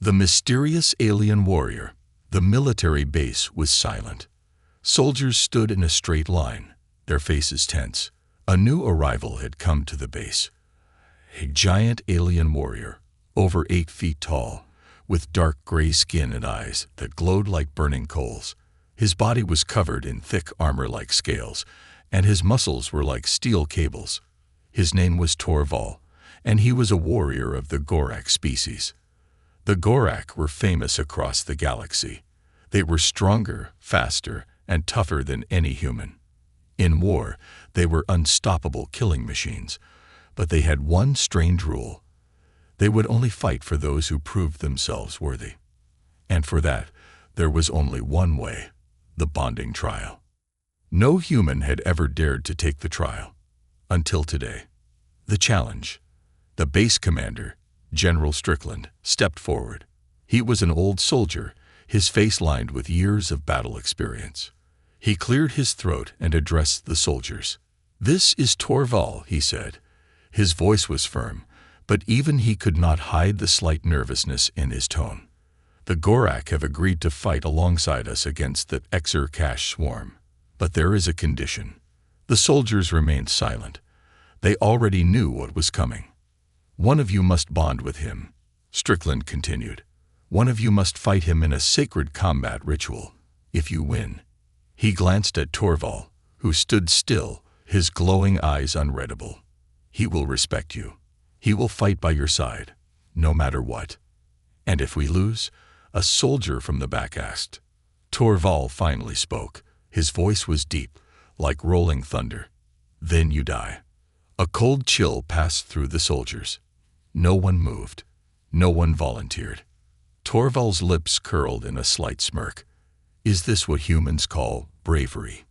The mysterious alien warrior. The military base was silent. Soldiers stood in a straight line, their faces tense. A new arrival had come to the base. A giant alien warrior, over 8 feet tall, with dark gray skin and eyes that glowed like burning coals. His body was covered in thick armor like scales, and his muscles were like steel cables. His name was Torval, and he was a warrior of the Gorak species. The Gorak were famous across the galaxy. They were stronger, faster, and tougher than any human. In war, they were unstoppable killing machines, but they had one strange rule. They would only fight for those who proved themselves worthy. And for that, there was only one way: the bonding trial. No human had ever dared to take the trial. Until today. The challenge. The base commander, General Strickland, stepped forward. He was an old soldier, his face lined with years of battle experience. He cleared his throat and addressed the soldiers. "This is Torval," he said. His voice was firm, but even he could not hide the slight nervousness in his tone. "The Gorak have agreed to fight alongside us against the Exer-Cash swarm. But there is a condition." The soldiers remained silent. They already knew what was coming. "One of you must bond with him," Strickland continued. "One of you must fight him in a sacred combat ritual. If you win." He glanced at Torval, who stood still, his glowing eyes unreadable. "He will respect you. He will fight by your side, no matter what." "And if we lose?" a soldier from the back asked. Torval finally spoke. His voice was deep, like rolling thunder. "Then you die." A cold chill passed through the soldiers. No one moved. No one volunteered. Torval's lips curled in a slight smirk. "Is this what humans call bravery?"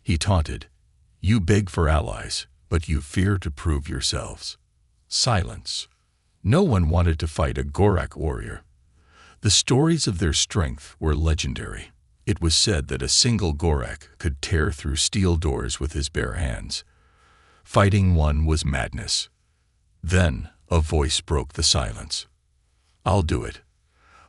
He taunted. "You beg for allies, but you fear to prove yourselves." Silence. No one wanted to fight a Gorak warrior. The stories of their strength were legendary. It was said that a single Gorak could tear through steel doors with his bare hands. Fighting one was madness. Then a voice broke the silence. "I'll do it."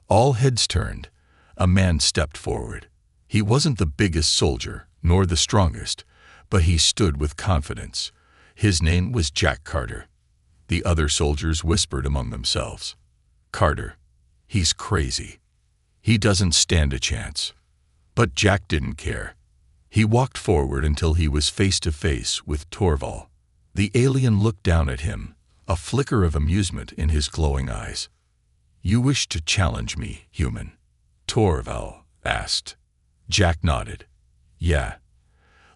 All heads turned. A man stepped forward. He wasn't the biggest soldier, nor the strongest, but he stood with confidence. His name was Jack Carter. The other soldiers whispered among themselves. "Carter. He's crazy. He doesn't stand a chance." But Jack didn't care. He walked forward until he was face to face with Torval. The alien looked down at him, a flicker of amusement in his glowing eyes. "You wish to challenge me, human?" Torval asked. Jack nodded. "Yeah.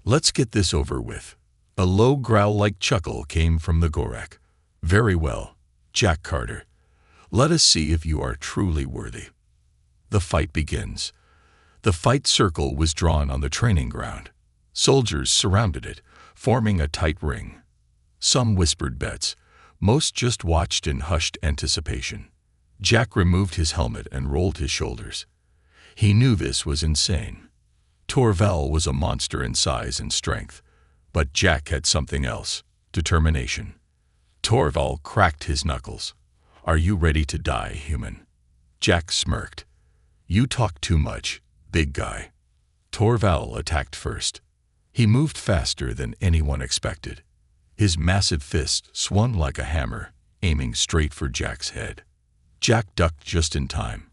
Let's get this over with." A low growl-like chuckle came from the Gorak. "Very well, Jack Carter. Let us see if you are truly worthy." The fight begins. The fight circle was drawn on the training ground. Soldiers surrounded it, forming a tight ring. Some whispered bets. Most just watched in hushed anticipation. Jack removed his helmet and rolled his shoulders. He knew this was insane. Torval was a monster in size and strength, but Jack had something else: determination. Torval cracked his knuckles. "Are you ready to die, human?" Jack smirked. "You talk too much, big guy." Torval attacked first. He moved faster than anyone expected. His massive fist swung like a hammer, aiming straight for Jack's head. Jack ducked just in time.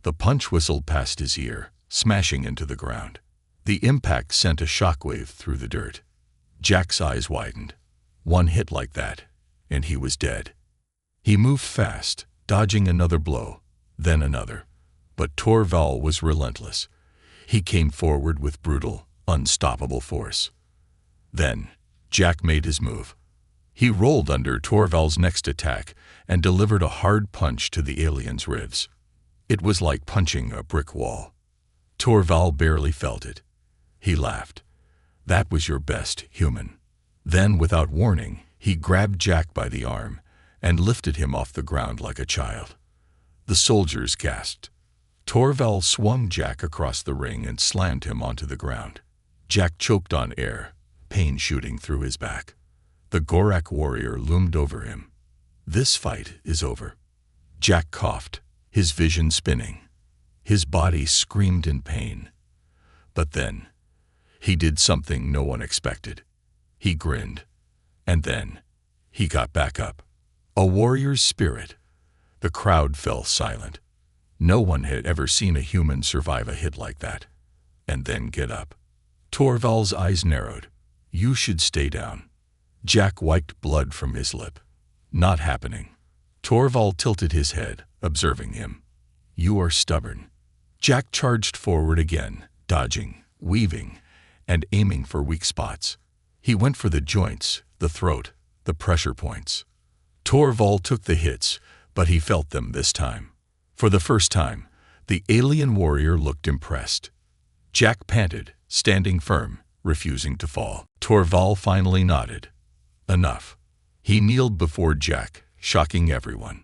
The punch whistled past his ear, smashing into the ground. The impact sent a shockwave through the dirt. Jack's eyes widened. One hit like that, and he was dead. He moved fast, dodging another blow, then another. But Torval was relentless. He came forward with brutal, unstoppable force. Then, Jack made his move. He rolled under Torval's next attack and delivered a hard punch to the alien's ribs. It was like punching a brick wall. Torval barely felt it. He laughed. "That was your best, human." Then, without warning, he grabbed Jack by the arm and lifted him off the ground like a child. The soldiers gasped. Torval swung Jack across the ring and slammed him onto the ground. Jack choked on air, pain shooting through his back. The Gorak warrior loomed over him. "This fight is over." Jack coughed. his vision spinning. His body screamed in pain. But then, he did something no one expected. He grinned. And then, he got back up. A warrior's spirit. The crowd fell silent. No one had ever seen a human survive a hit like that. And then get up. Torvald's eyes narrowed. You should stay down. Jack wiped blood from his lip. Not happening. Torvald tilted his head, observing him. You are stubborn. Jack charged forward again, dodging, weaving, and aiming for weak spots. He went for the joints, the throat, the pressure points. Torvald took the hits, but he felt them this time. For the first time, the alien warrior looked impressed. Jack panted, standing firm, refusing to fall. Torvald finally nodded. Enough. He kneeled before Jack, shocking everyone.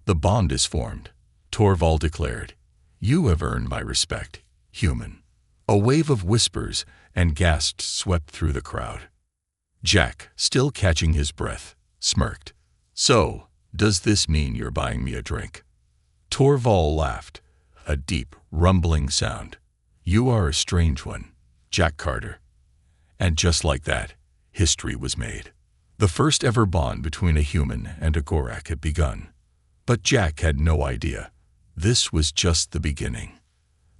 The bond is formed, Torvald declared. You have earned my respect, human. A wave of whispers and gasps swept through the crowd. Jack, still catching his breath, smirked. So, does this mean you're buying me a drink? Torvald laughed, a deep, rumbling sound. You are a strange one, Jack Carter. And just like that, history was made. The first ever bond between a human and a Gorak had begun. But Jack had no idea. This was just the beginning.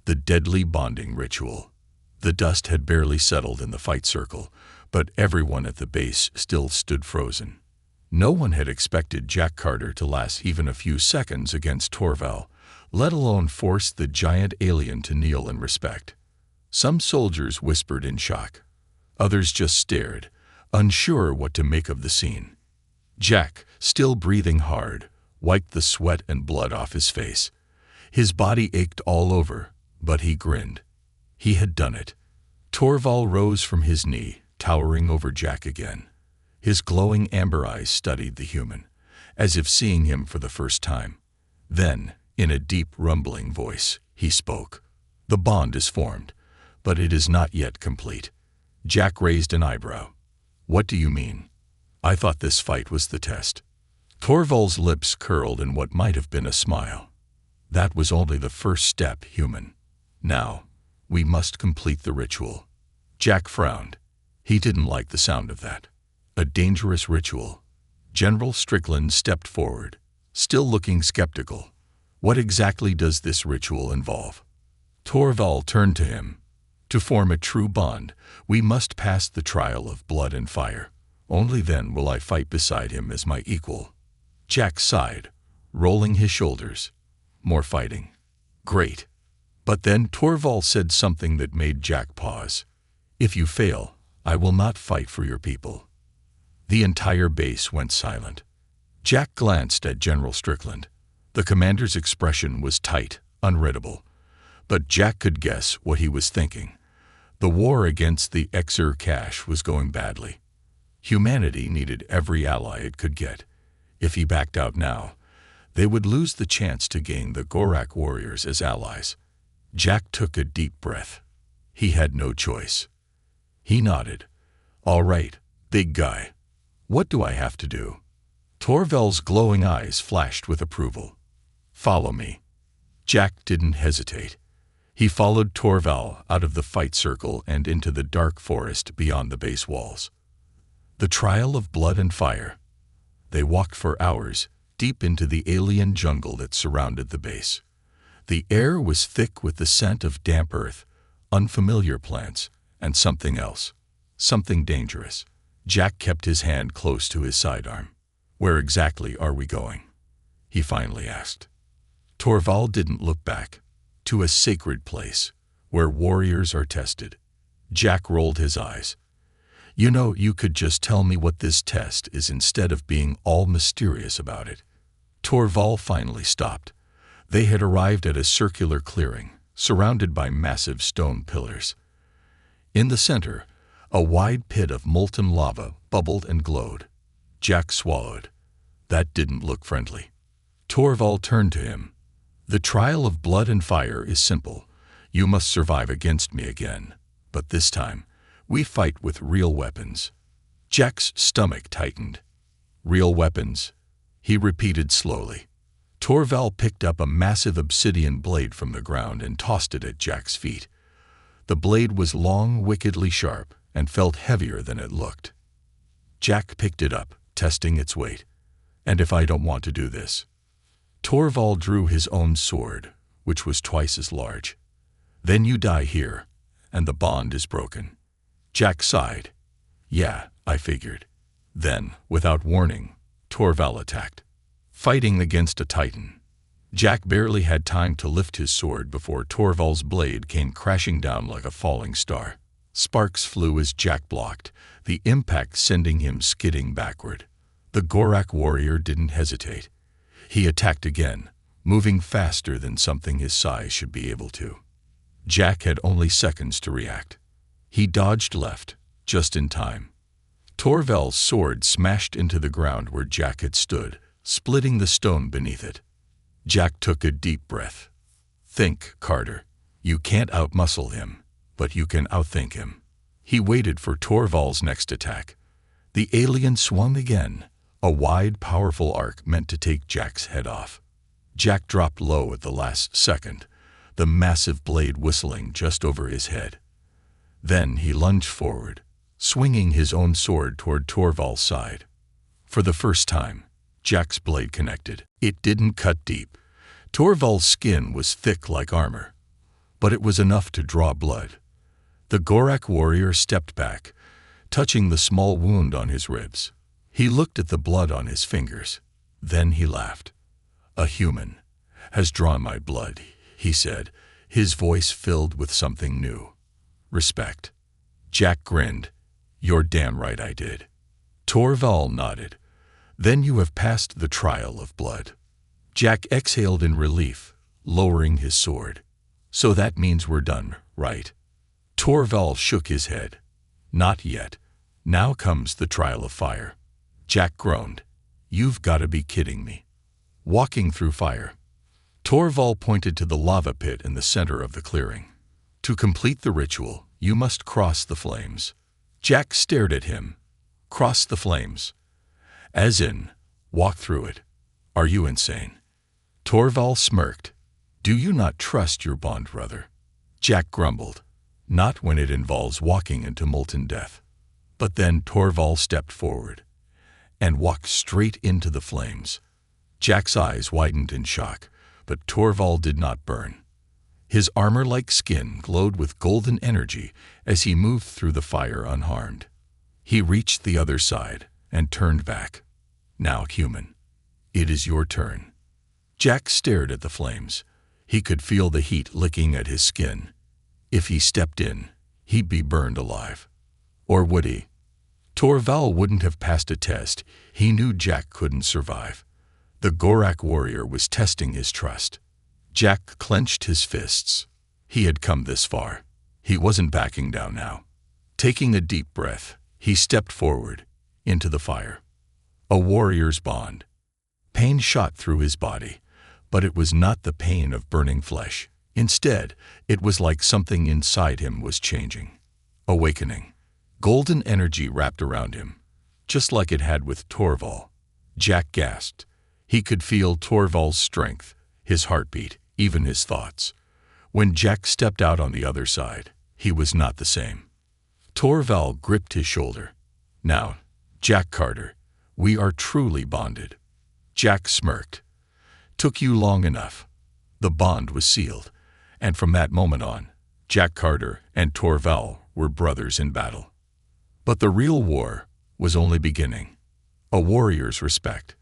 The deadly bonding ritual. The dust had barely settled in the fight circle, but everyone at the base still stood frozen. No one had expected Jack Carter to last even a few seconds against Torvald, let alone force the giant alien to kneel in respect. Some soldiers whispered in shock. Others just stared, unsure what to make of the scene. Jack, still breathing hard, wiped the sweat and blood off his face. His body ached all over, but he grinned. He had done it. Torvald rose from his knee, towering over Jack again. His glowing amber eyes studied the human, as if seeing him for the first time. Then, in a deep, rumbling voice, he spoke. The bond is formed, but it is not yet complete. Jack raised an eyebrow. What do you mean? I thought this fight was the test. Torvald's lips curled in what might have been a smile. That was only the first step, human. Now, we must complete the ritual. Jack frowned. He didn't like the sound of that. A dangerous ritual. General Strickland stepped forward, still looking skeptical. What exactly does this ritual involve? Torvald turned to him. To form a true bond, we must pass the trial of blood and fire. Only then will I fight beside him as my equal. Jack sighed, rolling his shoulders. More fighting. Great. But then Torvald said something that made Jack pause. If you fail, I will not fight for your people. The entire base went silent. Jack glanced at General Strickland. The commander's expression was tight, unreadable. But Jack could guess what he was thinking. The war against the Exer Cache was going badly. Humanity needed every ally it could get. If he backed out now, they would lose the chance to gain the Gorak warriors as allies. Jack took a deep breath. He had no choice. He nodded. All right, big guy. What do I have to do? Torvald's glowing eyes flashed with approval. Follow me. Jack didn't hesitate. He followed Torvald out of the fight circle and into the dark forest beyond the base walls. The trial of blood and fire. They walked for hours, deep into the alien jungle that surrounded the base. The air was thick with the scent of damp earth, unfamiliar plants, and something else, something dangerous. Jack kept his hand close to his sidearm. Where exactly are we going? He finally asked. Torvald didn't look back. To a sacred place, where warriors are tested. Jack rolled his eyes. You know, you could just tell me what this test is instead of being all mysterious about it. Torvald finally stopped. They had arrived at a circular clearing, surrounded by massive stone pillars. In the center, a wide pit of molten lava bubbled and glowed. Jack swallowed. That didn't look friendly. Torvald turned to him. The trial of blood and fire is simple. You must survive against me again. But this time, we fight with real weapons. Jack's stomach tightened. Real weapons, he repeated slowly. Torval picked up a massive obsidian blade from the ground and tossed it at Jack's feet. The blade was long, wickedly sharp, and felt heavier than it looked. Jack picked it up, testing its weight. "And if I don't want to do this?" Torval drew his own sword, which was twice as large. "Then you die here, and the bond is broken." Jack sighed. "Yeah, I figured." Then, without warning, Torval attacked. Fighting against a titan. Jack barely had time to lift his sword before Torval's blade came crashing down like a falling star. Sparks flew as Jack blocked, the impact sending him skidding backward. The Gorak warrior didn't hesitate. He attacked again, moving faster than something his size should be able to. Jack had only seconds to react. He dodged left, just in time. Torval's sword smashed into the ground where Jack had stood, splitting the stone beneath it. Jack took a deep breath. "Think, Carter. You can't outmuscle him, but you can outthink him." He waited for Torval's next attack. The alien swung again, a wide, powerful arc meant to take Jack's head off. Jack dropped low at the last second, the massive blade whistling just over his head. Then he lunged forward, swinging his own sword toward Torval's side. For the first time, Jack's blade connected. It didn't cut deep. Torval's skin was thick like armor, but it was enough to draw blood. The Gorak warrior stepped back, touching the small wound on his ribs. He looked at the blood on his fingers. Then he laughed. "A human has drawn my blood," he said, his voice filled with something new. "Respect." Jack grinned. "You're damn right I did." Torval nodded. "Then you have passed the trial of blood." Jack exhaled in relief, lowering his sword. "So that means we're done, right?" Torval shook his head. "Not yet. Now comes the trial of fire." Jack groaned. "You've got to be kidding me." Walking through fire. Torval pointed to the lava pit in the center of the clearing. "To complete the ritual, you must cross the flames." Jack stared at him. "Cross the flames? As in, walk through it? Are you insane?" Torval smirked. "Do you not trust your bond brother?" Jack grumbled. "Not when it involves walking into molten death." But then Torval stepped forward and walked straight into the flames. Jack's eyes widened in shock, but Torval did not burn. His armor-like skin glowed with golden energy as he moved through the fire unharmed. He reached the other side and turned back. "Now, human, it is your turn." Jack stared at the flames. He could feel the heat licking at his skin. If he stepped in, he'd be burned alive. Or would he? Torval wouldn't have passed a test. He knew Jack couldn't survive. The Gorak warrior was testing his trust. Jack clenched his fists. He had come this far. He wasn't backing down now. Taking a deep breath, he stepped forward, into the fire. A warrior's bond. Pain shot through his body, but it was not the pain of burning flesh. Instead, it was like something inside him was changing. Awakening. Golden energy wrapped around him, just like it had with Torval. Jack gasped. He could feel Torval's strength, his heartbeat, even his thoughts. When Jack stepped out on the other side, he was not the same. Torval gripped his shoulder. "Now, Jack Carter, we are truly bonded." Jack smirked. "Took you long enough." The bond was sealed, and from that moment on, Jack Carter and Torval were brothers in battle. But the real war was only beginning. A warrior's respect.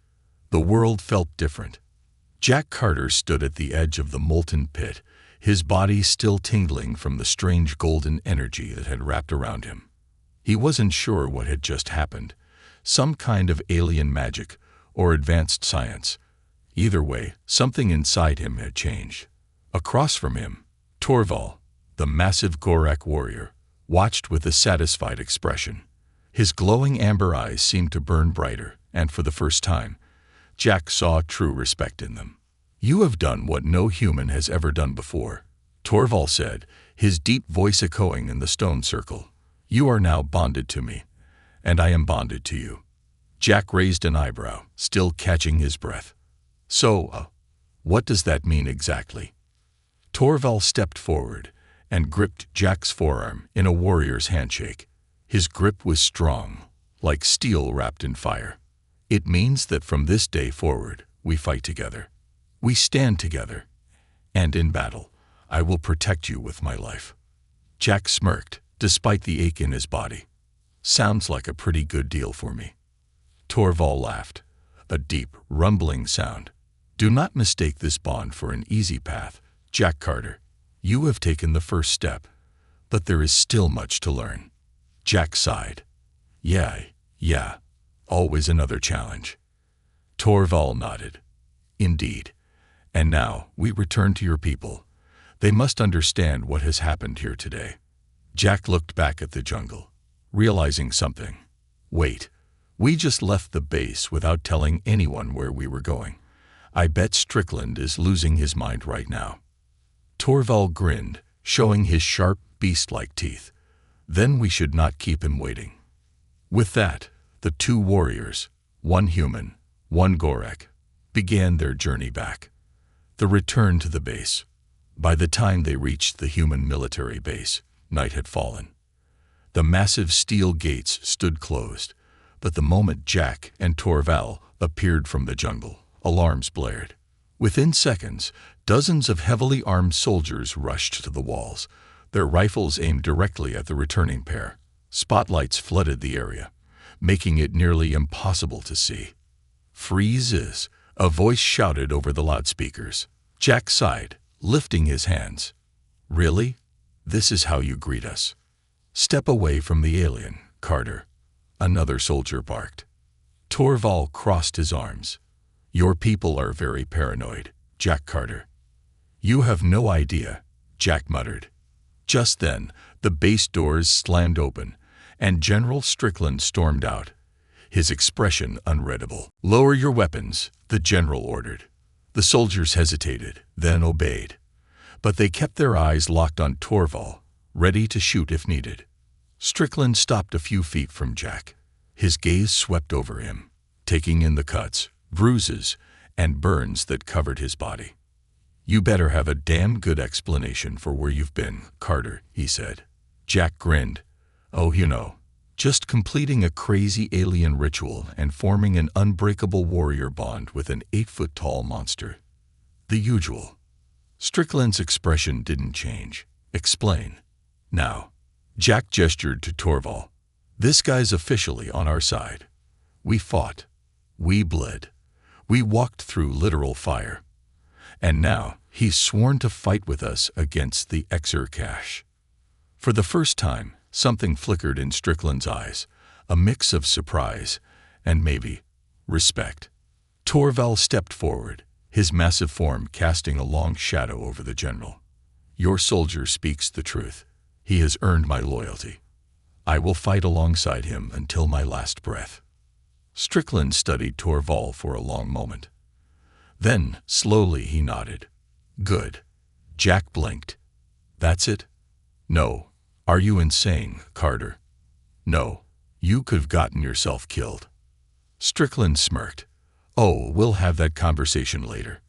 The world felt different. Jack Carter stood at the edge of the molten pit, his body still tingling from the strange golden energy that had wrapped around him. He wasn't sure what had just happened, some kind of alien magic or advanced science. Either way, something inside him had changed. Across from him, Torval, the massive Gorak warrior, watched with a satisfied expression. His glowing amber eyes seemed to burn brighter, and for the first time, Jack saw true respect in them. "You have done what no human has ever done before," Torval said, his deep voice echoing in the stone circle. "You are now bonded to me, and I am bonded to you." Jack raised an eyebrow, still catching his breath. "So, What does that mean exactly? Torval stepped forward and gripped Jack's forearm in a warrior's handshake. His grip was strong, like steel wrapped in fire. It means that from this day forward, we fight together. We stand together. And in battle, I will protect you with my life. Jack smirked, despite the ache in his body. Sounds like a pretty good deal for me. Torval laughed, a deep, rumbling sound. Do not mistake this bond for an easy path, Jack Carter. You have taken the first step, but there is still much to learn. Jack sighed. Yeah, always another challenge. Torval nodded. Indeed. And now we return to your people. They must understand what has happened here today. Jack looked back at the jungle, realizing something. Wait, we just left the base without telling anyone where we were going. I bet Strickland is losing his mind right now. Torval grinned, showing his sharp, beast-like teeth. Then we should not keep him waiting. With that, the two warriors, one human, one Gorek, began their journey back. The return to the base. By the time they reached the human military base, night had fallen. The massive steel gates stood closed, but the moment Jack and Torval appeared from the jungle, alarms blared. Within seconds, dozens of heavily armed soldiers rushed to the walls, their rifles aimed directly at the returning pair. Spotlights flooded the area, making it nearly impossible to see. Freeze! A voice shouted over the loudspeakers. Jack sighed, lifting his hands. Really? This is how you greet us? Step away from the alien, Carter. Another soldier barked. Torval crossed his arms. Your people are very paranoid, Jack Carter. You have no idea, Jack muttered. Just then, the base doors slammed open, and General Strickland stormed out, his expression unreadable. Lower your weapons, the general ordered. The soldiers hesitated, then obeyed. But they kept their eyes locked on Torval, ready to shoot if needed. Strickland stopped a few feet from Jack. His gaze swept over him, taking in the cuts, bruises, and burns that covered his body. You better have a damn good explanation for where you've been, Carter, he said. Jack grinned. Oh, just completing a crazy alien ritual and forming an unbreakable warrior bond with an 8-foot-tall monster. The usual. Strickland's expression didn't change. Explain. Now. Jack gestured to Torval. This guy's officially on our side. We fought. We bled. We walked through literal fire. And now he's sworn to fight with us against the Exer-Cache. For the first time, something flickered in Strickland's eyes, a mix of surprise and maybe respect. Torval stepped forward, his massive form casting a long shadow over the general. Your soldier speaks the truth. He has earned my loyalty. I will fight alongside him until my last breath. Strickland studied Torval for a long moment. Then, slowly, he nodded. Good. Jack blinked. That's it? No. Are you insane, Carter? No. You could have gotten yourself killed. Strickland smirked. Oh, we'll have that conversation later.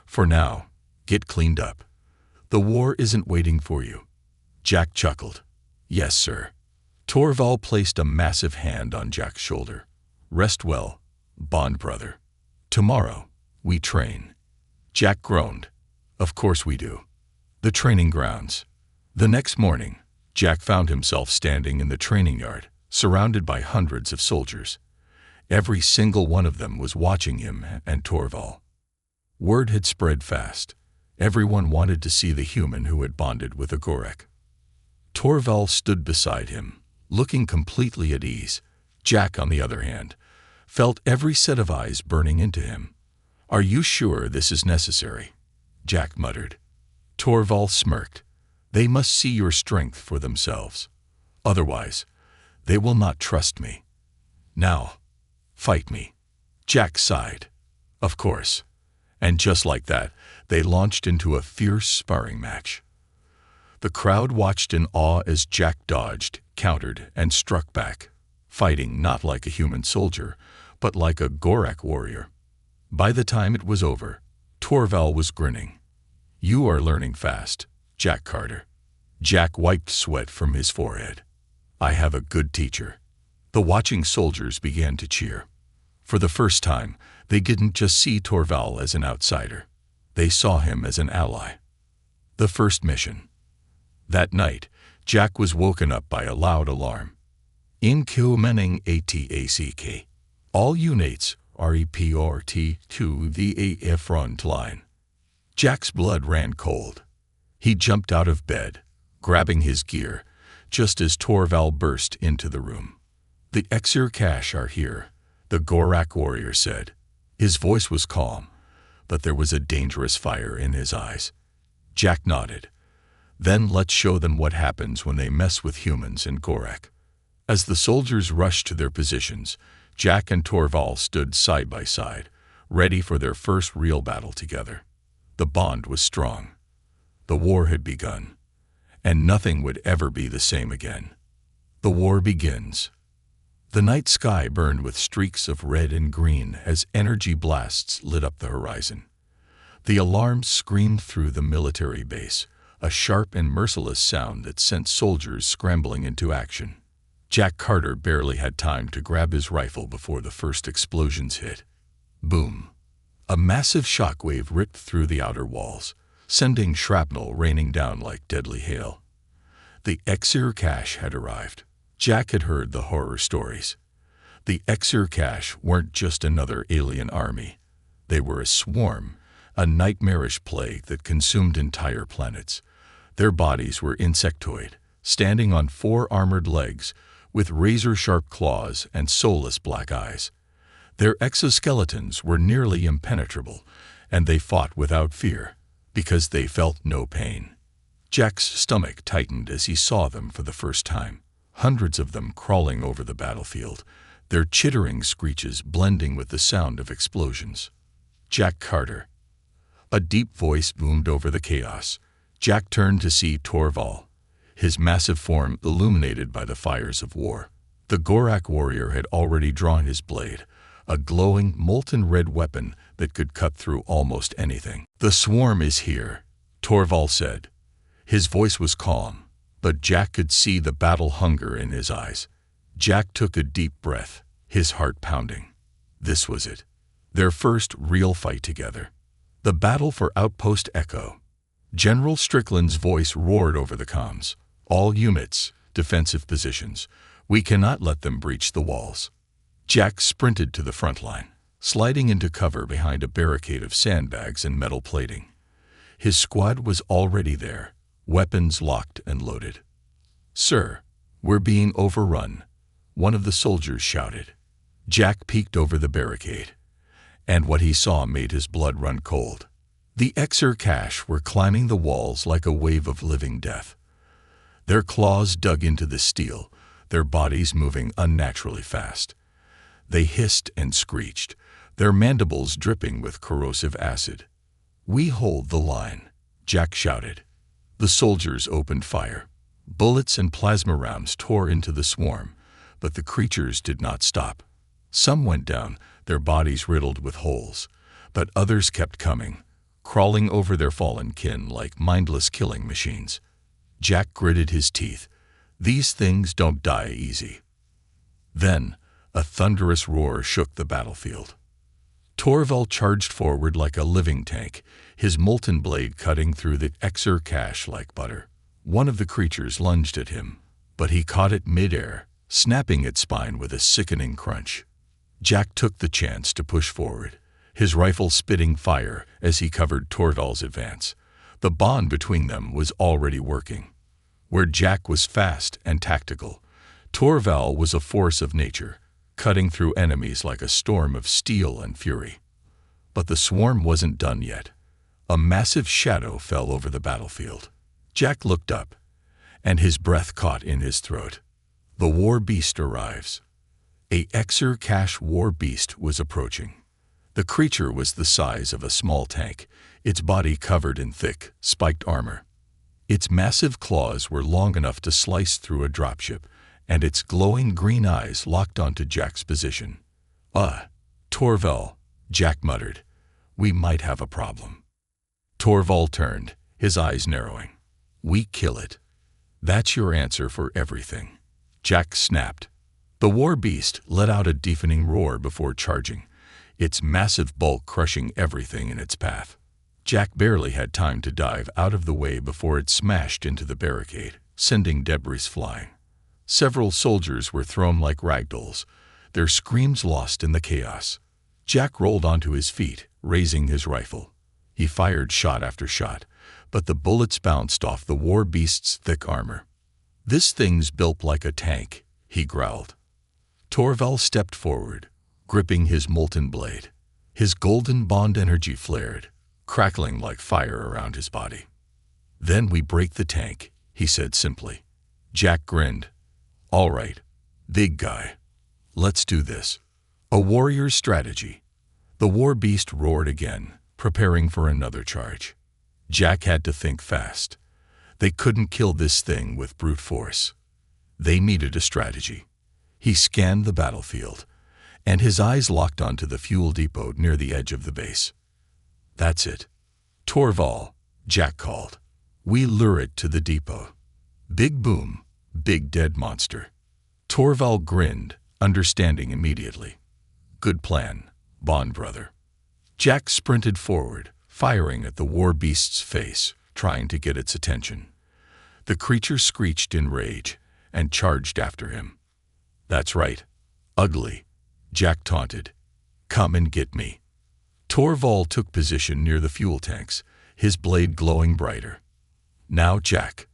For now, get cleaned up. The war isn't waiting for you. Jack chuckled. Yes, sir. Torval placed a massive hand on Jack's shoulder. Rest well, bond brother. Tomorrow, we train. Jack groaned. Of course we do. The training grounds. The next morning, Jack found himself standing in the training yard, surrounded by hundreds of soldiers. Every single one of them was watching him and Torval. Word had spread fast. Everyone wanted to see the human who had bonded with a Gorek. Torval stood beside him, looking completely at ease. Jack, on the other hand, felt every set of eyes burning into him. Are you sure this is necessary? Jack muttered. Torval smirked. They must see your strength for themselves. Otherwise, they will not trust me. Now, fight me. Jack sighed. Of course. And just like that, they launched into a fierce sparring match. The crowd watched in awe as Jack dodged, countered, and struck back, fighting not like a human soldier, but like a Gorek warrior. By the time it was over, Torval was grinning. "You are learning fast, Jack Carter." Jack wiped sweat from his forehead. "I have a good teacher." The watching soldiers began to cheer. For the first time, they didn't just see Torval as an outsider. They saw him as an ally. The first mission. That night, Jack was woken up by a loud alarm. "Incoming ATACK. All units report to the front line." Jack's blood ran cold. He jumped out of bed, grabbing his gear, just as Torval burst into the room. "The Exer-Cash are here," the Gorak warrior said. His voice was calm, but there was a dangerous fire in his eyes. Jack nodded. "Then let's show them what happens when they mess with humans in Gorak." As the soldiers rushed to their positions, Jack and Torval stood side by side, ready for their first real battle together. The bond was strong. The war had begun, and nothing would ever be the same again. The war begins. The night sky burned with streaks of red and green as energy blasts lit up the horizon. The alarms screamed through the military base, a sharp and merciless sound that sent soldiers scrambling into action. Jack Carter barely had time to grab his rifle before the first explosions hit. Boom! A massive shockwave ripped through the outer walls, sending shrapnel raining down like deadly hail. The Exer-Cash had arrived. Jack had heard the horror stories. The Exer-Cash weren't just another alien army. They were a swarm, a nightmarish plague that consumed entire planets. Their bodies were insectoid, standing on 4 armored legs, with razor-sharp claws and soulless black eyes. Their exoskeletons were nearly impenetrable, and they fought without fear, because they felt no pain. Jack's stomach tightened as he saw them for the first time, hundreds of them crawling over the battlefield, their chittering screeches blending with the sound of explosions. "Jack Carter." A deep voice boomed over the chaos. Jack turned to see Torval, his massive form illuminated by the fires of war. The Gorak warrior had already drawn his blade, a glowing, molten red weapon that could cut through almost anything. "The swarm is here," Torval said. His voice was calm, but Jack could see the battle hunger in his eyes. Jack took a deep breath, his heart pounding. This was it. Their first real fight together. The battle for Outpost Echo. General Strickland's voice roared over the comms. "All units, defensive positions. We cannot let them breach the walls." Jack sprinted to the front line, sliding into cover behind a barricade of sandbags and metal plating. His squad was already there, weapons locked and loaded. "Sir, we're being overrun," one of the soldiers shouted. Jack peeked over the barricade, and what he saw made his blood run cold. The Exer-Cash were climbing the walls like a wave of living death. Their claws dug into the steel, their bodies moving unnaturally fast. They hissed and screeched, their mandibles dripping with corrosive acid. "We hold the line," Jack shouted. The soldiers opened fire. Bullets and plasma rounds tore into the swarm, but the creatures did not stop. Some went down, their bodies riddled with holes, but others kept coming, crawling over their fallen kin like mindless killing machines. Jack gritted his teeth. These things don't die easy. Then, a thunderous roar shook the battlefield. Torval charged forward like a living tank, his molten blade cutting through the Exer-Cash like butter. One of the creatures lunged at him, but he caught it mid-air, snapping its spine with a sickening crunch. Jack took the chance to push forward, his rifle spitting fire as he covered Torval's advance. The bond between them was already working. Where Jack was fast and tactical, Torval was a force of nature, cutting through enemies like a storm of steel and fury. But the swarm wasn't done yet. A massive shadow fell over the battlefield. Jack looked up, and his breath caught in his throat. The war beast arrives. A Exer-Cash war beast was approaching. The creature was the size of a small tank, its body covered in thick, spiked armor. Its massive claws were long enough to slice through a dropship, and its glowing green eyes locked onto Jack's position. Torval," Jack muttered. We might have a problem. Torvald turned, his eyes narrowing. We kill it. That's your answer for everything. Jack snapped. The war beast let out a deafening roar before charging, its massive bulk crushing everything in its path. Jack barely had time to dive out of the way before it smashed into the barricade, sending debris flying. Several soldiers were thrown like ragdolls, their screams lost in the chaos. Jack rolled onto his feet, raising his rifle. He fired shot after shot, but the bullets bounced off the war beast's thick armor. "This thing's built like a tank," he growled. Torvald stepped forward, gripping his molten blade. His golden bond energy flared, crackling like fire around his body. "Then we break the tank," he said simply. Jack grinned. "All right, big guy. Let's do this." A warrior's strategy. The war beast roared again, preparing for another charge. Jack had to think fast. They couldn't kill this thing with brute force. They needed a strategy. He scanned the battlefield, and his eyes locked onto the fuel depot near the edge of the base. "That's it. Torvald," Jack called. "We lure it to the depot. Big boom, big dead monster." Torvald grinned, understanding immediately. "Good plan, Bond brother." Jack sprinted forward, firing at the war beast's face, trying to get its attention. The creature screeched in rage and charged after him. "That's right. Ugly," Jack taunted. "Come and get me." Torvald took position near the fuel tanks, his blade glowing brighter. "Now, Jack."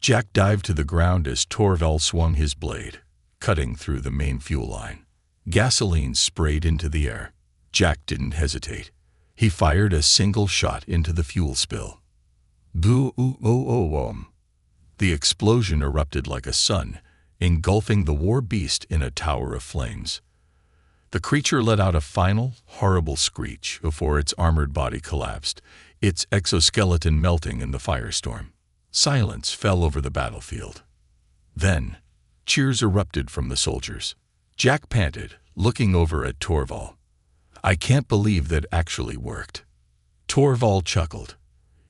Jack dived to the ground as Torvald swung his blade, cutting through the main fuel line. Gasoline sprayed into the air. Jack didn't hesitate. He fired a single shot into the fuel spill. Boo-oo-oh-oh-om. The explosion erupted like a sun, engulfing the war beast in a tower of flames. The creature let out a final, horrible screech before its armored body collapsed, its exoskeleton melting in the firestorm. Silence fell over the battlefield. Then, cheers erupted from the soldiers. Jack panted, looking over at Torvald. "I can't believe that actually worked." Torvald chuckled.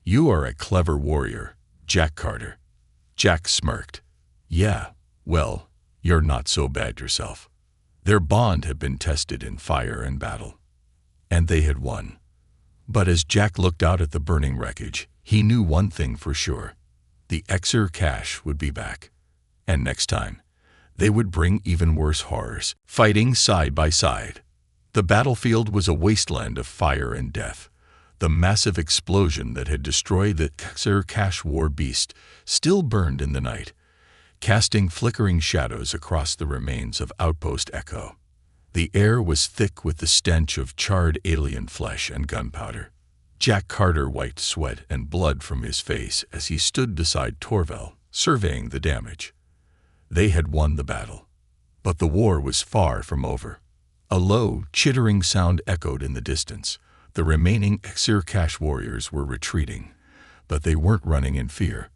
"You are a clever warrior, Jack Carter." Jack smirked. "Yeah, well, you're not so bad yourself." Their bond had been tested in fire and battle, and they had won. But as Jack looked out at the burning wreckage, he knew one thing for sure. The Exer cache would be back. And next time, they would bring even worse horrors, fighting side by side. The battlefield was a wasteland of fire and death. The massive explosion that had destroyed the Exer cache war beast still burned in the night, casting flickering shadows across the remains of Outpost Echo. The air was thick with the stench of charred alien flesh and gunpowder. Jack Carter wiped sweat and blood from his face as he stood beside Torvald, surveying the damage. They had won the battle, but the war was far from over. A low, chittering sound echoed in the distance. The remaining Exer cache warriors were retreating, but they weren't running in fear.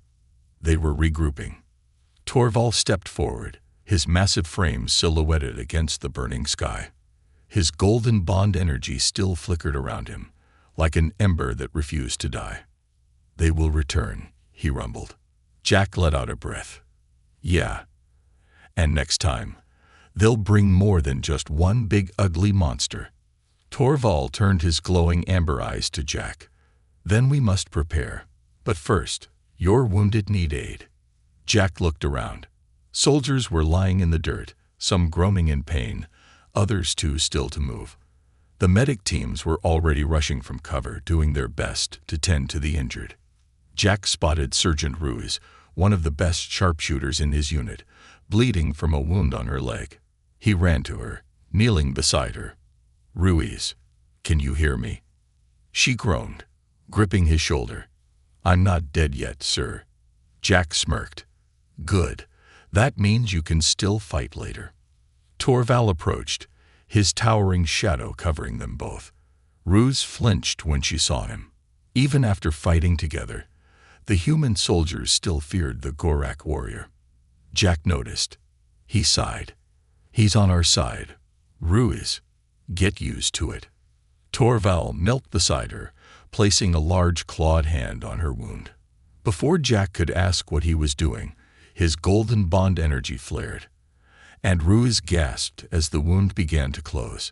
They were regrouping. Torvald stepped forward, his massive frame silhouetted against the burning sky. His golden bond energy still flickered around him, like an ember that refused to die. "They will return," he rumbled. Jack let out a breath. "Yeah. And next time, they'll bring more than just one big ugly monster." Torvald turned his glowing amber eyes to Jack. "Then we must prepare. But first, your wounded need aid." Jack looked around. Soldiers were lying in the dirt, some groaning in pain, others too still to move. The medic teams were already rushing from cover, doing their best to tend to the injured. Jack spotted Sergeant Ruiz, one of the best sharpshooters in his unit, bleeding from a wound on her leg. He ran to her, kneeling beside her. "Ruiz, can you hear me?" She groaned, gripping his shoulder. "I'm not dead yet, sir." Jack smirked. "Good. That means you can still fight later." Torvald approached, his towering shadow covering them both. Ruiz flinched when she saw him. Even after fighting together, the human soldiers still feared the Gorak warrior. Jack noticed. He sighed. "He's on our side. Ruiz, get used to it." Torvald knelt beside her, placing a large clawed hand on her wound. Before Jack could ask what he was doing, his golden bond energy flared, and Ruiz gasped as the wound began to close.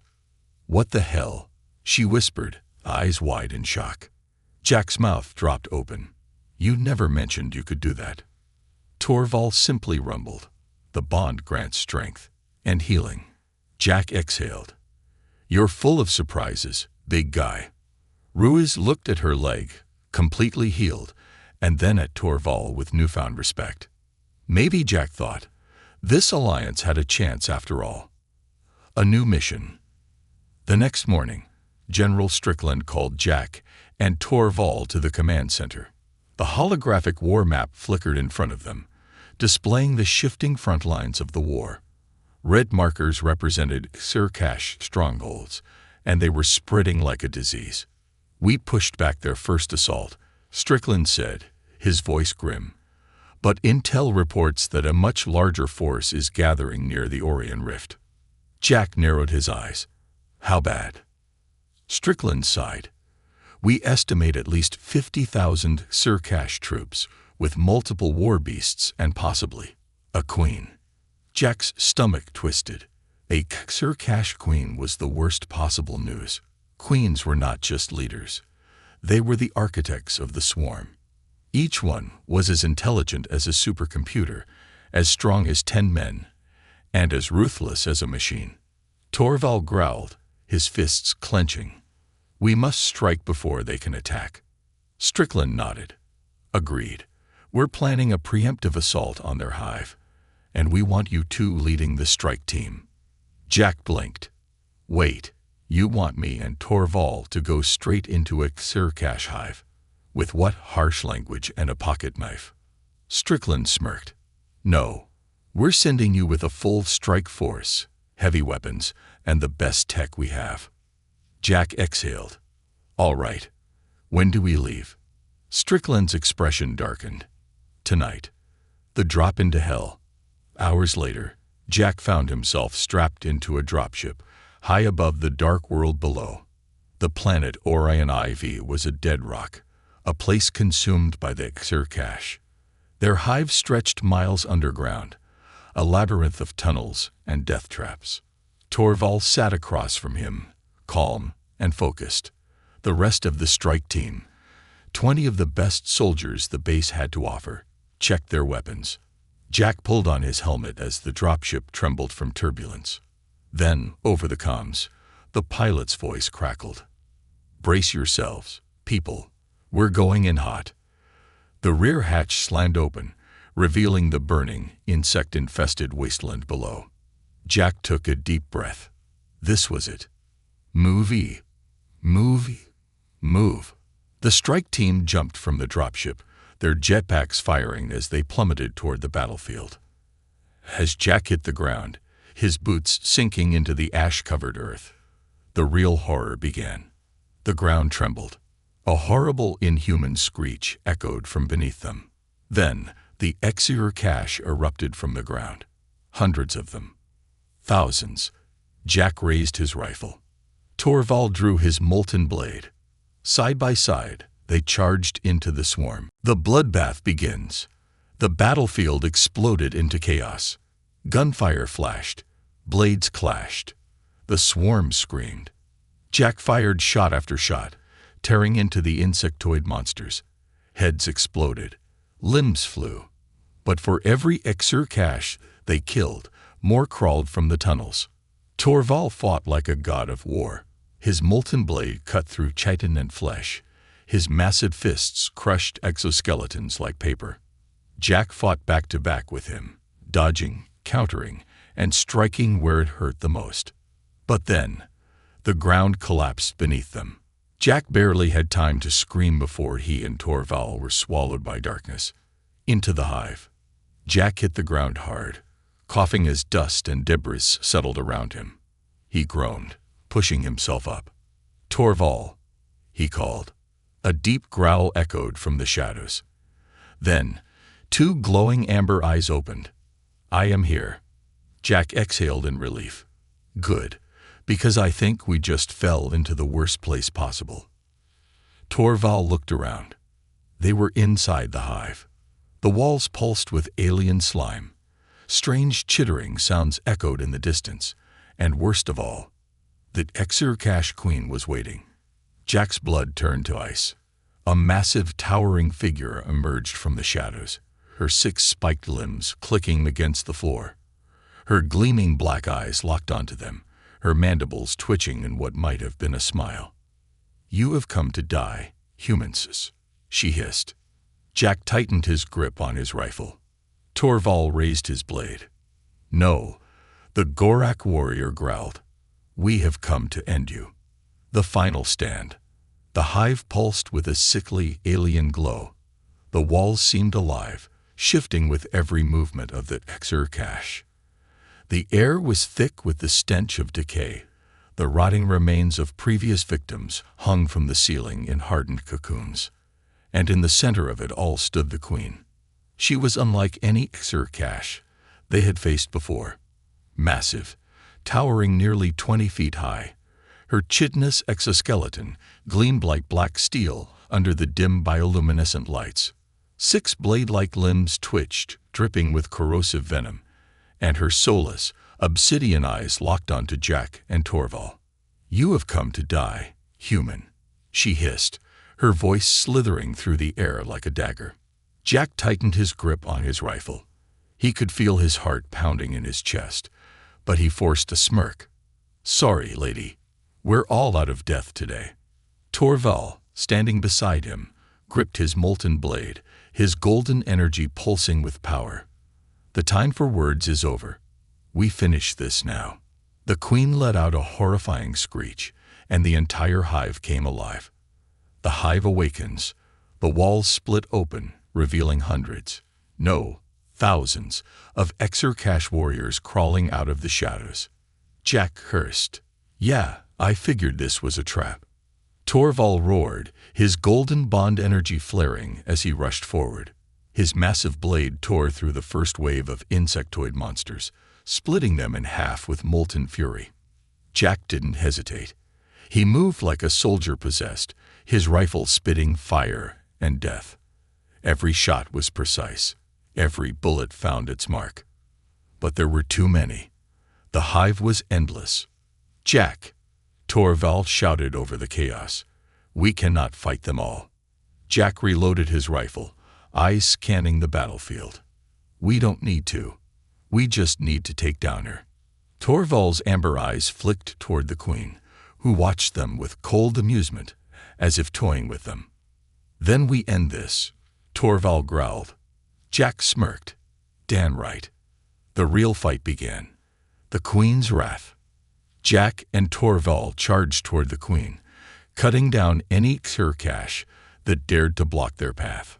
"What the hell?" she whispered, eyes wide in shock. Jack's mouth dropped open. "You never mentioned you could do that." Torvald simply rumbled, "The bond grants strength and healing." Jack exhaled. "You're full of surprises, big guy." Ruiz looked at her leg, completely healed, and then at Torvald with newfound respect. Maybe, Jack thought, this alliance had a chance after all. A new mission. The next morning, General Strickland called Jack and Torvald to the command center. The holographic war map flickered in front of them, displaying the shifting front lines of the war. Red markers represented Sirkash strongholds, and they were spreading like a disease. "We pushed back their first assault," Strickland said, his voice grim. "But intel reports that a much larger force is gathering near the Orion Rift." Jack narrowed his eyes. "How bad?" Strickland sighed. "We estimate at least 50,000 Sirkash troops, with multiple war beasts and possibly a queen." Jack's stomach twisted. A Sirkash queen was the worst possible news. Queens were not just leaders. They were the architects of the swarm. Each one was as intelligent as a supercomputer, as strong as 10 men, and as ruthless as a machine. Torvald growled, his fists clenching. "We must strike before they can attack." Strickland nodded. "Agreed. We're planning a preemptive assault on their hive, and we want you two leading the strike team." Jack blinked. "Wait, you want me and Torvald to go straight into a Sirkash hive? With what harsh language and a pocket knife?" Strickland smirked. "No, we're sending you with a full strike force, heavy weapons, and the best tech we have." Jack exhaled. "All right. When do we leave?" Strickland's expression darkened. "Tonight. The drop into hell." Hours later, Jack found himself strapped into a dropship, high above the dark world below. The planet Orion IV was a dead rock, a place consumed by the Sirkash. Their hive stretched miles underground, a labyrinth of tunnels and death traps. Torvald sat across from him, calm and focused. The rest of the strike team, 20 of the best soldiers the base had to offer, checked their weapons. Jack pulled on his helmet as the dropship trembled from turbulence. Then, over the comms, the pilot's voice crackled. "Brace yourselves, people. We're going in hot." The rear hatch slammed open, revealing the burning, insect-infested wasteland below. Jack took a deep breath. This was it. Move. The strike team jumped from the dropship, their jetpacks firing as they plummeted toward the battlefield. As Jack hit the ground, his boots sinking into the ash-covered earth, the real horror began. The ground trembled. A horrible, inhuman screech echoed from beneath them. Then, the Sirkash erupted from the ground. Hundreds of them. Thousands. Jack raised his rifle. Torvald drew his molten blade. Side by side, they charged into the swarm. The bloodbath begins. The battlefield exploded into chaos. Gunfire flashed. Blades clashed. The swarm screamed. Jack fired shot after shot, tearing into the insectoid monsters. Heads exploded. Limbs flew. But for every Sirkash they killed, more crawled from the tunnels. Torvald fought like a god of war. His molten blade cut through chitin and flesh. His massive fists crushed exoskeletons like paper. Jack fought back to back with him, dodging, countering, and striking where it hurt the most. But then, the ground collapsed beneath them. Jack barely had time to scream before he and Torvald were swallowed by darkness. Into the hive. Jack hit the ground hard, coughing as dust and debris settled around him. He groaned, pushing himself up. "Torvald," he called. A deep growl echoed from the shadows. Then, two glowing amber eyes opened. "I am here." Jack exhaled in relief. Good. Because I think we just fell into the worst place possible. Torvald looked around. They were inside the hive. The walls pulsed with alien slime. Strange chittering sounds echoed in the distance, and worst of all, the Exurcash Queen was waiting. Jack's blood turned to ice. A massive, towering figure emerged from the shadows, her 6 spiked limbs clicking against the floor. Her gleaming black eyes locked onto them, her mandibles twitching in what might have been a smile. "You have come to die, humans," she hissed. Jack tightened his grip on his rifle. Torvald raised his blade. "No," the Gorak warrior growled. "We have come to end you." The final stand. The hive pulsed with a sickly, alien glow. The walls seemed alive, shifting with every movement of the Exurcash. The air was thick with the stench of decay. The rotting remains of previous victims hung from the ceiling in hardened cocoons. And in the center of it all stood the Queen. She was unlike any Exurcash they had faced before. Massive, towering nearly 20 feet high. Her chitinous exoskeleton gleamed like black steel under the dim bioluminescent lights. 6 blade-like limbs twitched, dripping with corrosive venom, and her soulless, obsidian eyes locked onto Jack and Torvald. "You have come to die, human," she hissed, her voice slithering through the air like a dagger. Jack tightened his grip on his rifle. He could feel his heart pounding in his chest, but he forced a smirk. "Sorry, lady. We're all out of death today." Torvald, standing beside him, gripped his molten blade, his golden energy pulsing with power. "The time for words is over. We finish this now." The Queen let out a horrifying screech, and the entire hive came alive. The hive awakens. The walls split open, revealing hundreds, no, thousands, of Exurcash warriors crawling out of the shadows. Jack cursed. "Yeah, I figured this was a trap." Torvald roared, his golden bond energy flaring as he rushed forward. His massive blade tore through the first wave of insectoid monsters, splitting them in half with molten fury. Jack didn't hesitate. He moved like a soldier possessed, his rifle spitting fire and death. Every shot was precise. Every bullet found its mark. But there were too many. The hive was endless. "Jack!" Torvald shouted over the chaos. "We cannot fight them all." Jack reloaded his rifle, eyes scanning the battlefield. "We don't need to. We just need to take down her." Torvald's amber eyes flicked toward the Queen, who watched them with cold amusement, as if toying with them. "Then we end this," Torvald growled. Jack smirked. "Damn right." The real fight began. The Queen's wrath. Jack and Torvald charged toward the Queen, cutting down any Exurcash that dared to block their path.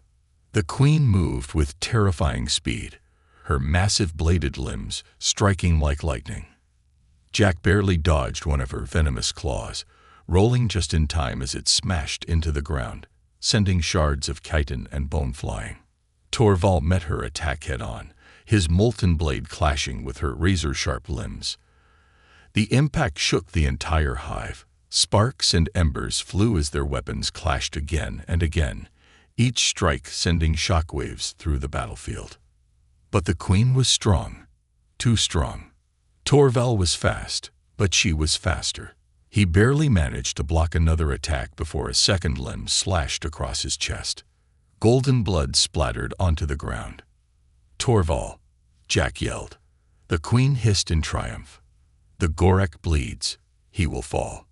The Queen moved with terrifying speed, her massive bladed limbs striking like lightning. Jack barely dodged one of her venomous claws, rolling just in time as it smashed into the ground, sending shards of chitin and bone flying. Torvald met her attack head-on, his molten blade clashing with her razor-sharp limbs. The impact shook the entire hive. Sparks and embers flew as their weapons clashed again and again, each strike sending shockwaves through the battlefield. But the Queen was strong, too strong. Torvald was fast, but she was faster. He barely managed to block another attack before a second limb slashed across his chest. Golden blood splattered onto the ground. "Torvald!" Jack yelled. The Queen hissed in triumph. "The Gorak bleeds. He will fall.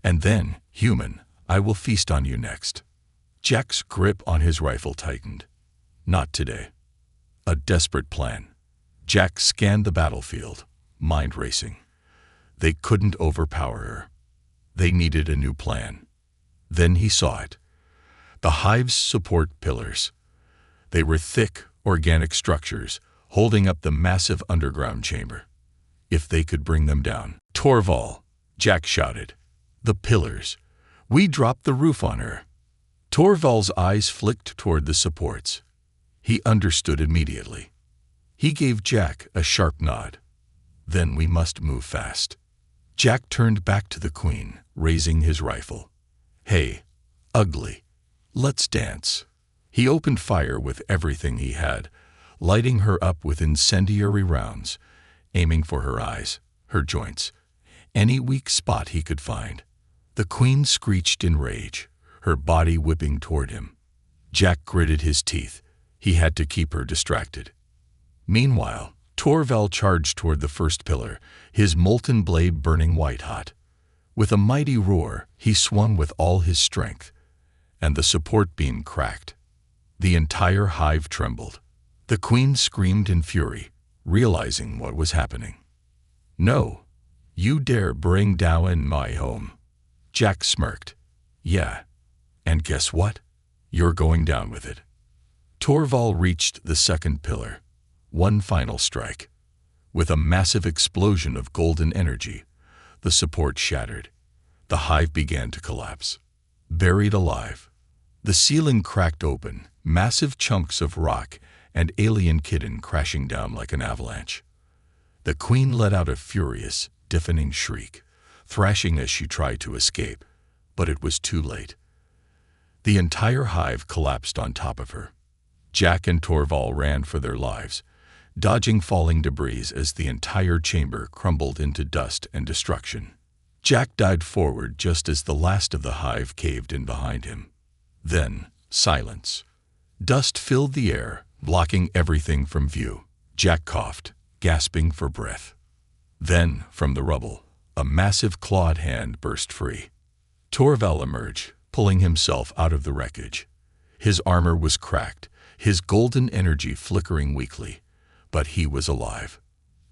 And then, human, I will feast on you next." Jack's grip on his rifle tightened. Not today. A desperate plan. Jack scanned the battlefield, mind racing. They couldn't overpower her. They needed a new plan. Then he saw it. The hive's support pillars. They were thick, organic structures holding up the massive underground chamber. If they could bring them down. "Torvald!" Jack shouted. "The pillars. We dropped the roof on her." Torvald's eyes flicked toward the supports. He understood immediately. He gave Jack a sharp nod. "Then we must move fast." Jack turned back to the queen, raising his rifle. "Hey, ugly, let's dance." He opened fire with everything he had, lighting her up with incendiary rounds, aiming for her eyes, her joints, any weak spot he could find. The queen screeched in rage, her body whipping toward him. Jack gritted his teeth. He had to keep her distracted. Meanwhile, Torval charged toward the first pillar, his molten blade burning white-hot. With a mighty roar, he swung with all his strength, and the support beam cracked. The entire hive trembled. The queen screamed in fury, realizing what was happening. "No, you dare bring down my home." Jack smirked. "Yeah, and guess what? You're going down with it." Torval reached the second pillar. One final strike. With a massive explosion of golden energy, the support shattered. The hive began to collapse. Buried alive. The ceiling cracked open, massive chunks of rock and alien kitten crashing down like an avalanche. The queen let out a furious, deafening shriek, thrashing as she tried to escape, but it was too late. The entire hive collapsed on top of her. Jack and Torval ran for their lives, dodging falling debris as the entire chamber crumbled into dust and destruction. Jack dived forward just as the last of the hive caved in behind him. Then, silence. Dust filled the air, blocking everything from view. Jack coughed, gasping for breath. Then, from the rubble, a massive clawed hand burst free. Torval emerged, pulling himself out of the wreckage. His armor was cracked, his golden energy flickering weakly, but he was alive.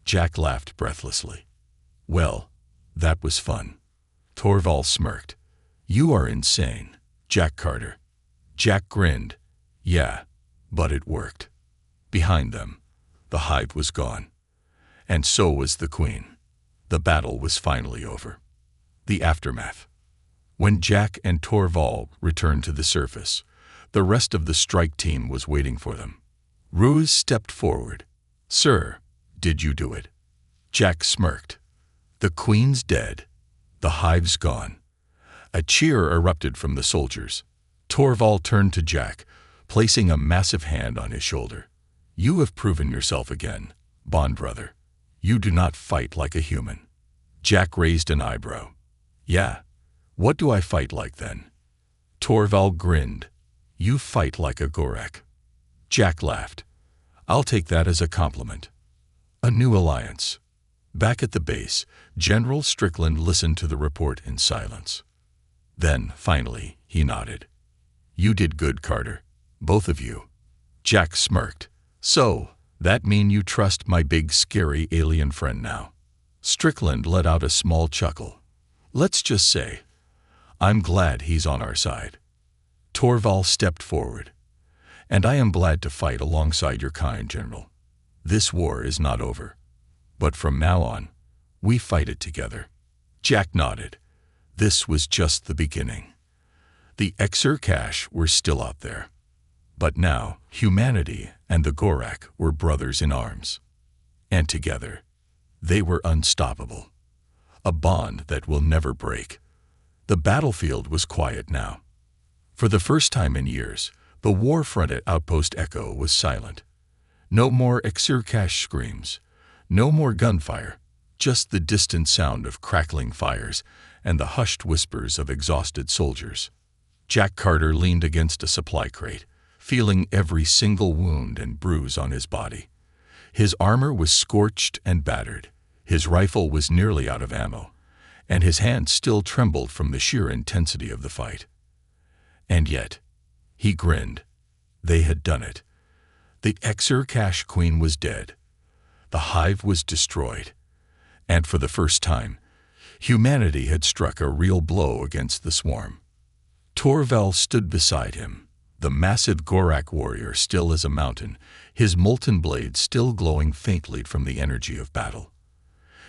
Jack laughed breathlessly. "Well, that was fun." Torval smirked. "You are insane, Jack Carter." Jack grinned. "Yeah, but it worked." Behind them, the hive was gone. And so was the queen. The battle was finally over. The aftermath. When Jack and Torval returned to the surface, the rest of the strike team was waiting for them. Ruse stepped forward. "Sir, did you do it?" Jack smirked. "The queen's dead. The hive's gone." A cheer erupted from the soldiers. Torval turned to Jack, placing a massive hand on his shoulder. "You have proven yourself again, Bond brother. You do not fight like a human." Jack raised an eyebrow. "Yeah, what do I fight like then?" Torval grinned. "You fight like a Gorak." Jack laughed. "I'll take that as a compliment." A new alliance. Back at the base, General Strickland listened to the report in silence. Then, finally, he nodded. "You did good, Carter. Both of you." Jack smirked. "So, that mean you trust my big scary alien friend now?" Strickland let out a small chuckle. "Let's just say, I'm glad he's on our side." Torval stepped forward. "And I am glad to fight alongside your kind, General. This war is not over. But from now on, we fight it together." Jack nodded. This was just the beginning. The Exer-Cash were still out there. But now, humanity and the Gorak were brothers in arms. And together, they were unstoppable. A bond that will never break. The battlefield was quiet now. For the first time in years, the war front at Outpost Echo was silent. No more Exer-Cash screams, no more gunfire, just the distant sound of crackling fires and the hushed whispers of exhausted soldiers. Jack Carter leaned against a supply crate, feeling every single wound and bruise on his body. His armor was scorched and battered, his rifle was nearly out of ammo, and his hand still trembled from the sheer intensity of the fight. And yet, he grinned. They had done it. The Exer-Cash Queen was dead. The hive was destroyed. And for the first time, humanity had struck a real blow against the swarm. Torval stood beside him, the massive Gorak warrior still as a mountain, his molten blade still glowing faintly from the energy of battle.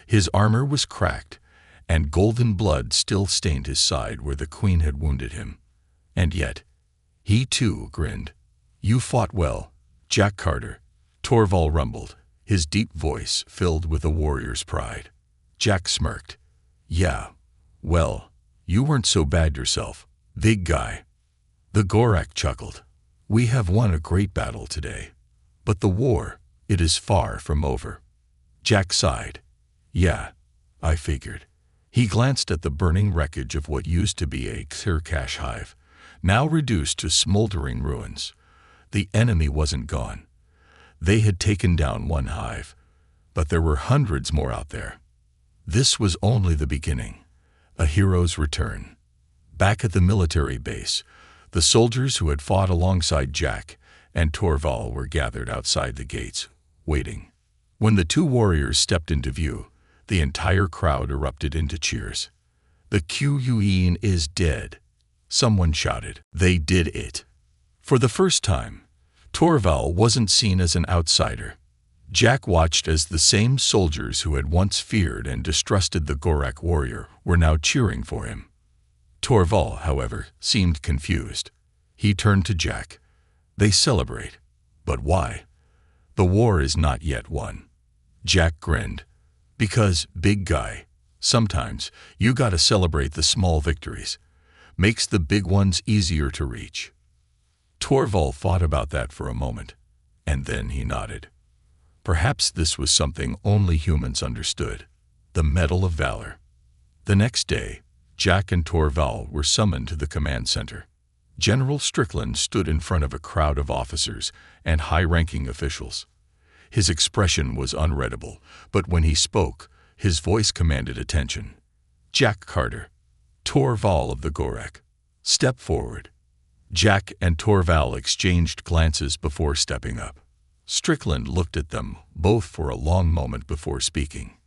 His armor was cracked, and golden blood still stained his side where the queen had wounded him. And yet, he too grinned. "You fought well, Jack Carter," Torval rumbled, his deep voice filled with a warrior's pride. Jack smirked. Yeah, well, you weren't so bad yourself, big guy. The Gorak chuckled. We have won a great battle today. But the war, it is far from over. Jack sighed. Yeah, I figured. He glanced at the burning wreckage of what used to be a Xercash hive, now reduced to smoldering ruins. The enemy wasn't gone. They had taken down one hive, but there were hundreds more out there. This was only the beginning, a hero's return. Back at the military base, the soldiers who had fought alongside Jack and Torval were gathered outside the gates, waiting. When the two warriors stepped into view, the entire crowd erupted into cheers. The Queen is dead, someone shouted. They did it. For the first time, Torval wasn't seen as an outsider. Jack watched as the same soldiers who had once feared and distrusted the Gorak warrior were now cheering for him. Torval, however, seemed confused. He turned to Jack. They celebrate. But why? The war is not yet won. Jack grinned. Because, big guy, sometimes you gotta celebrate the small victories. Makes the big ones easier to reach. Torval thought about that for a moment, and then he nodded. Perhaps this was something only humans understood. The Medal of Valor. The next day, Jack and Torval were summoned to the command center. General Strickland stood in front of a crowd of officers and high-ranking officials. His expression was unreadable, but when he spoke, his voice commanded attention. Jack Carter, Torval of the Gorak, step forward. Jack and Torval exchanged glances before stepping up. Strickland looked at them both for a long moment before speaking.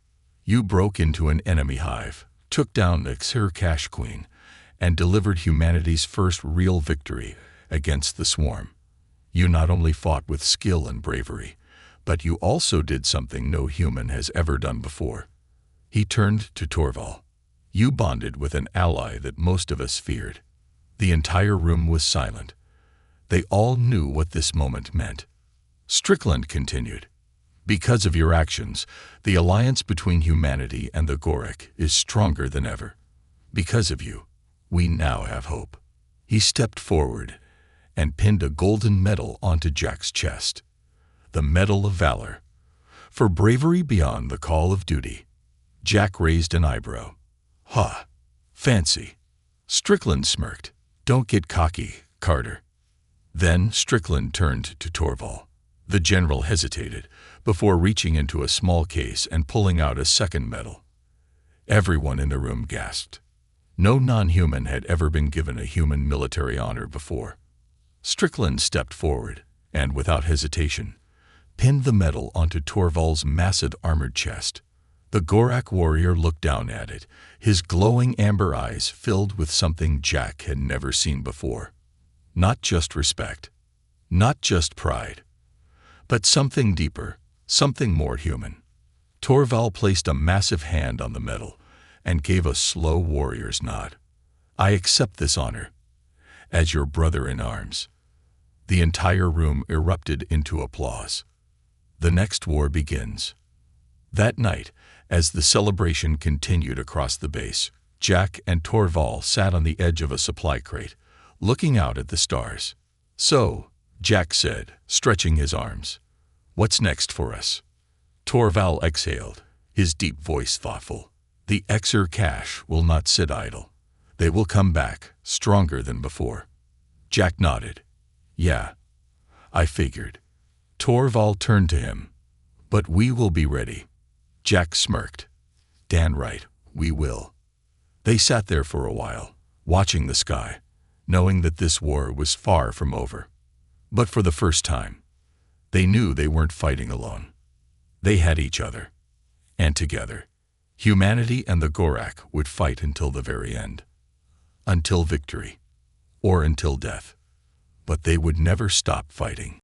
You broke into an enemy hive, took down the Xercash Queen, and delivered humanity's first real victory against the swarm. You not only fought with skill and bravery, but you also did something no human has ever done before. He turned to Torval. You bonded with an ally that most of us feared. The entire room was silent. They all knew what this moment meant. Strickland continued. Because of your actions, the alliance between humanity and the Gorak is stronger than ever. Because of you, we now have hope. He stepped forward and pinned a golden medal onto Jack's chest. The Medal of Valor. For bravery beyond the call of duty. Jack raised an eyebrow. Ha! Fancy. Strickland smirked. Don't get cocky, Carter. Then Strickland turned to Torval. The general hesitated before reaching into a small case and pulling out a second medal. Everyone in the room gasped. No non-human had ever been given a human military honor before. Strickland stepped forward and, without hesitation, pinned the medal onto Torval's massive armored chest. The Gorak warrior looked down at it, his glowing amber eyes filled with something Jack had never seen before. Not just respect, not just pride, but something deeper, something more human. Torval placed a massive hand on the medal and gave a slow warrior's nod. I accept this honor, as your brother in arms. The entire room erupted into applause. The next war begins. That night, as the celebration continued across the base, Jack and Torval sat on the edge of a supply crate, looking out at the stars. So, Jack said, stretching his arms, what's next for us? Torval exhaled, his deep voice thoughtful. The Xercash will not sit idle. They will come back, stronger than before. Jack nodded. Yeah, I figured. Torval turned to him. But we will be ready. Jack smirked. Dan right, we will. They sat there for a while, watching the sky, knowing that this war was far from over. But for the first time, they knew they weren't fighting alone. They had each other. And together, humanity and the Gorak would fight until the very end. Until victory. Or until death. But they would never stop fighting.